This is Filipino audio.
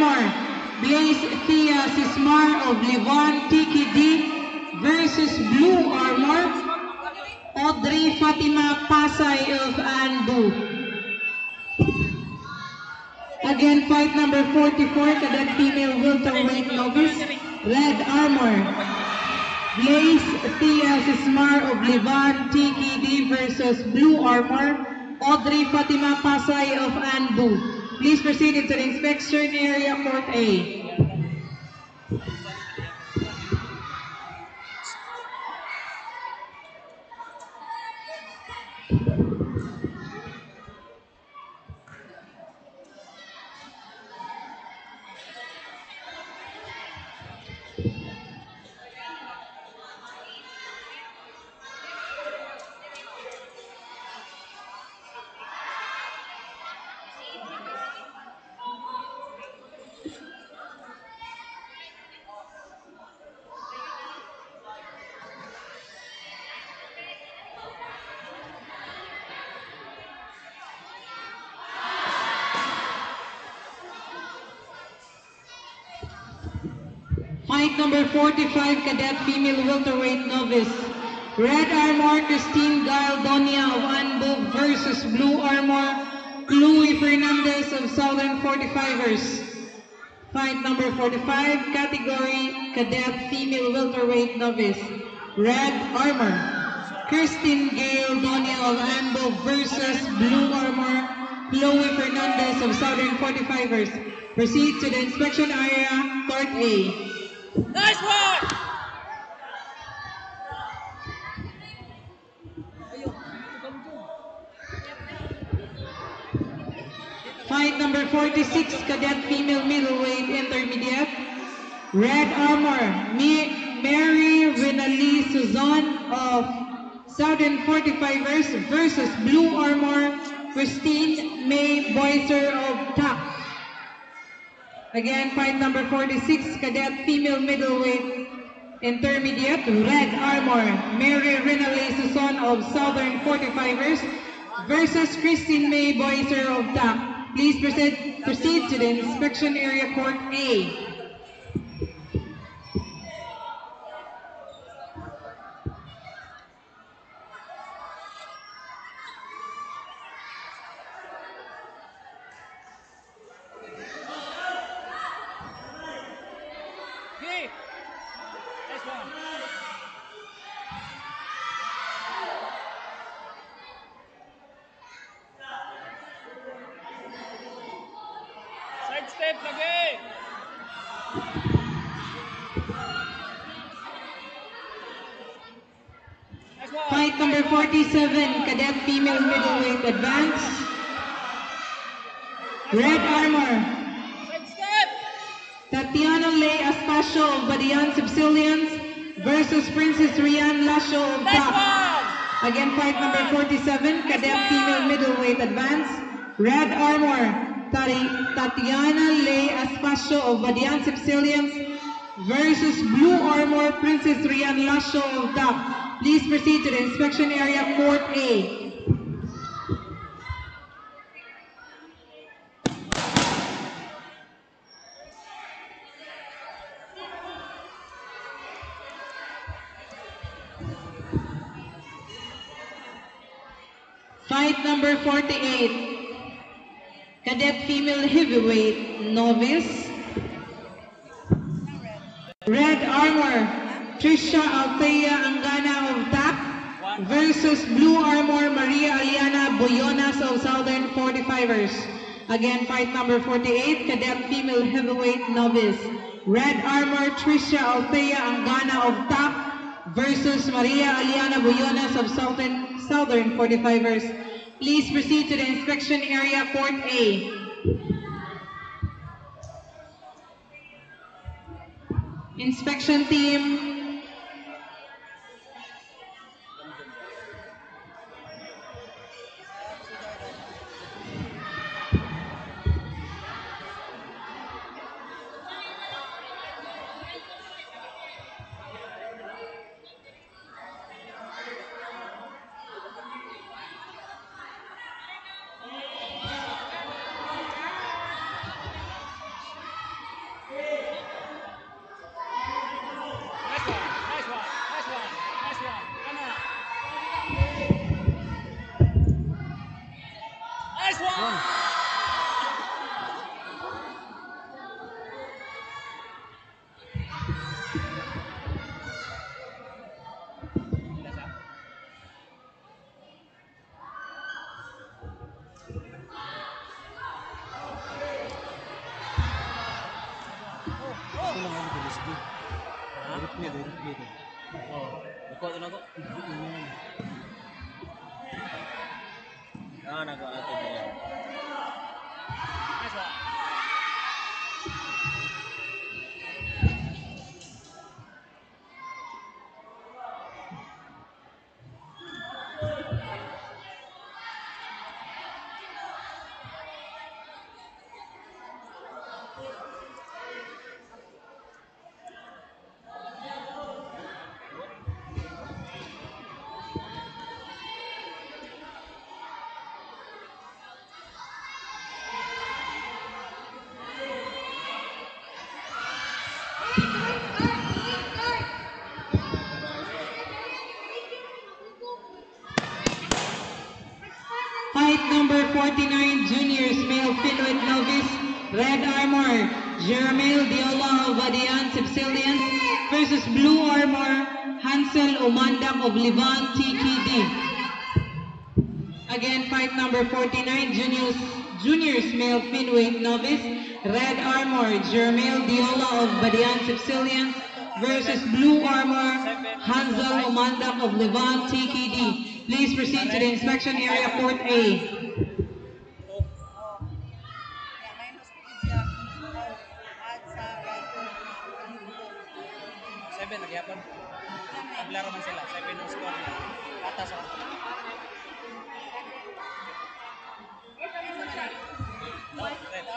Armor, Blaze Thea Sismar of Levon Tiki D versus Blue Armor, Audrey Fatima Pasay of Anbu. Again, fight number 44, cadet female welterweight novice, Red Armor, Blaze Thea Sismar of Levon Tiki D versus Blue Armor, Audrey Fatima Pasay of Anbu. Please proceed into the inspection area, Court A. Fight number 45, cadet female welterweight novice, Red Armor, Christine Galdonia of Anbu versus Blue Armor, Chloe Fernandez of Southern 45ers. Fight number 45, category cadet female welterweight novice, Red Armor, Christine Galdonia of Anbu versus Blue Armor, Chloe Fernandez of Southern 45ers. Proceed to the inspection area, Court A. Nice one! Fight number 46, cadet female middleweight intermediate, Red Armor, Mary Renali Suzon of Southern 45ers versus Blue Armor, Christine May Boyser of TAC. Again, fight number 46, cadet female middleweight intermediate, Red Armor, Mary Renali Suzon of Southern 45ers versus Christine May Boyser of TAC. Please proceed to the inspection area, Court A. Nice one. Side step lagi. Nice one. Fight number 47, cadet female middleweight advance, Red Armor, Side step. Tatiana Lay Aspacio of Badian Subsilians versus Princess Rian Lasho of Nice TAC. one. Again, fight number 47, cadet female middleweight advance, Red Armor, Tatiana Lay Aspacio of Badian Subsilians versus Blue Armor, Princess Rian Lasho of TAC. Please proceed to the inspection area, Court A. Fight number 48, cadet female heavyweight novice, Red Armor, Trisha Althea Angana of TAC versus Blue Armor, Maria Aliana Boyonas of Southern 45ers. Again, fight number 48, cadet female heavyweight novice, Red Armor, Trisha Althea Angana of TAC versus Maria Aliana Boyonas of Southern 45ers. Please proceed to the inspection area, Court A. Inspection team. Gusto lang ako ng lisbi. Ha? Direct me. Oh. Iko din ako. Ah, nagawa natin din. Nice one. Fight number 49, juniors male featherweight novice, red armor, Jeremel Diola of Badian Sicilians versus blue armor, Hansel Umandak of Livan TKD. Again, fight number 49, juniors male featherweight novice, red armor, Jeremel Diola of Badian Sicilians versus blue armor, Hansel Umandak of Livan TKD. Please proceed to the inspection area, Port A. Seven, nagyapon. Naglaro man sila. 7 ang score nila. Atas ako. Oh, red.